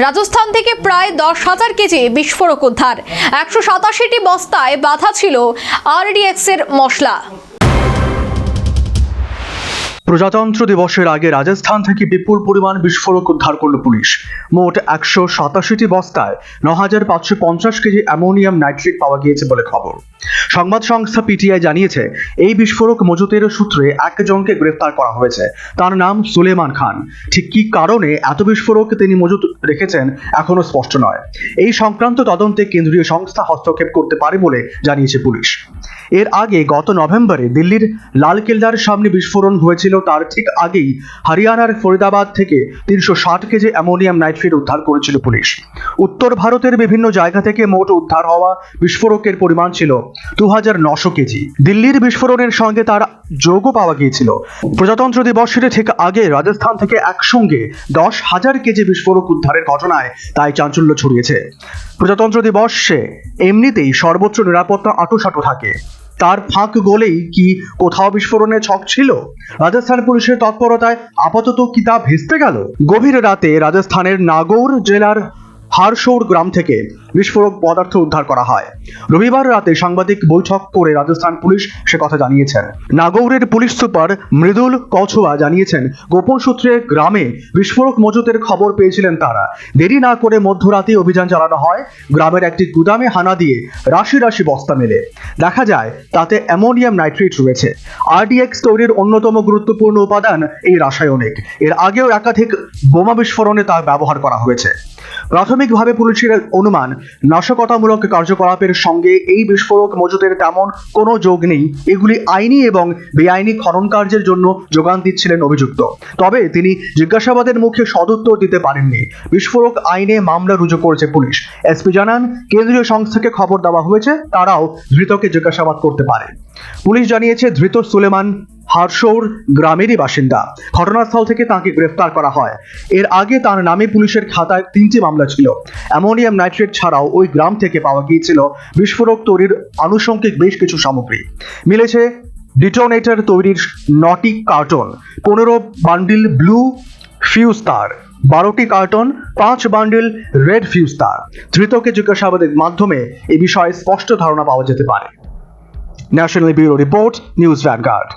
রাজস্থান থেকে প্রায় 10,000 কেজি বিস্ফোরক উদ্ধার। 187টি বস্তায় বাঁধা ছিল RDX এর মশলা। প্রজাতন্ত্র দিবসের আগে রাজস্থান থেকে বিপুল পরিমাণ বিস্ফোরক উদ্ধার করল পুলিশ। মোট 187টি বস্তায় 9,550 কেজি অ্যামোনিয়াম নাইট্রেট পাওয়া গিয়েছে বলে খবর। সংবাদ সংস্থা PTI জানিয়েছে, এই বিস্ফোরক মজুতের সূত্রে একজনকে গ্রেফতার করা হয়েছে। তার নাম সুলেমান খান। ঠিক কী কারণে এত বিস্ফোরক তিনি মজুত রেখেছেন এখনো স্পষ্ট নয়। এই সংক্রান্ত তদন্তে কেন্দ্রীয় সংস্থা হস্তক্ষেপ করতে পারে বলে জানিয়েছে পুলিশ। এর আগে গত নভেম্বরে দিল্লির লালকেল্লার সামনে বিস্ফোরণ হয়েছিল। তার ঠিক আগেই হরিয়ানার ফরিদাবাদ থেকে 360 কেজি অ্যামোনিয়াম নাইট্রেট উদ্ধার করেছিল পুলিশ। উত্তর ভারতের বিভিন্ন জায়গা থেকে মোট উদ্ধার হওয়া বিস্ফোরকের পরিমাণ ছিল 2,900 কেজি। দিল্লির বিস্ফোরণের সঙ্গে তার যোগও পাওয়া গিয়েছিল। প্রজাতন্ত্র দিবসের ঠিক আগে রাজস্থান থেকে একসঙ্গে 10,000 কেজি বিস্ফোরক উদ্ধারের ঘটনায় তাই চাঞ্চল্য ছড়িয়েছে। প্রজাতন্ত্র দিবসে এমনিতেই সর্বোচ্চ নিরাপত্তা আঁটোসাঁটো থাকে, তার ফাঁক গলেই কি কোথাও বিস্ফোরণের ছক ছিল? রাজস্থান পুলিশের তৎপরতায় আপাতত কি তা ভেস্তে গেল? গভীর রাতে রাজস্থানের নাগৌর জেলার হারসৌর গ্রাম থেকে বিস্ফোরক পদার্থ উদ্ধার করা হয়। রবিবার রাতে সাংবাদিক বৈঠক করে রাজস্থান পুলিশ সে কথা জানিয়েছেন। নাগৌরের পুলিশ সুপার মৃদুল কছুয়া জানিয়েছেন, গোপন সূত্রে গ্রামে বিস্ফোরক মজুতের খবর পেয়েছিলেন তারা। দেরি না করে মধ্যরাতে অভিযান চালানো হয়। গ্রামের একটি গুদামে হানা দিয়ে রাশি রাশি বস্তা মেলে। দেখা যায় তাতে অ্যামোনিয়াম নাইট্রেট রয়েছে। RDX তৈরির অন্যতম গুরুত্বপূর্ণ উপাদান এই রাসায়নিক। এর আগেও একাধিক বোমা বিস্ফোরণে তা ব্যবহার করা হয়েছে। প্রাথমিকভাবে পুলিশের অনুমান, নাশকতামূলক কার্যকলাপের সঙ্গে এই বিস্ফোরক মজুতের তেমন কোনো যোগ নেই। এগুলি আইনি এবং বেআইনি খনন কার্যের জন্য যোগান দিচ্ছিলেন অভিযুক্ত। তবে তিনি জিজ্ঞাসাবাদের মুখে সদুত্তর দিতে পারেননি। বিস্ফোরক আইনে মামলা রুজু করেছে পুলিশ। SP জানান, কেন্দ্রীয় সংস্থাকে খবর দেওয়া হয়েছে, তারাও ধৃতকে জিজ্ঞাসাবাদ করতে পারে। পুলিশ জানিয়েছে, ধৃত সুলেমান হারসৌর গ্রামেরই বাসিন্দা। ঘটনাস্থল থেকে তাকে গ্রেফতার করা হয়। এর আগে তার নামে পুলিশের খাতায় 3টি মামলা ছিল। অ্যামোনিয়াম নাইট্রেট ছাড়াও ওই গ্রাম থেকে পাওয়া গিয়েছিল বিস্ফোরক তৈরির আনুষঙ্গিক বেশ কিছু সামগ্রী। মিলেছে ডিটোনেটর তৈরির 9টি কার্টন, 15 বান্ডিল ব্লু ফিউজ তার, 12টি কার্টন, 5 বান্ডিল রেড ফিউজ তার। ধৃতকে জিজ্ঞাসাবাদের মাধ্যমে এ বিষয়ে স্পষ্ট ধারণা পাওয়া যেতে পারে। National bureau report, news vanguard.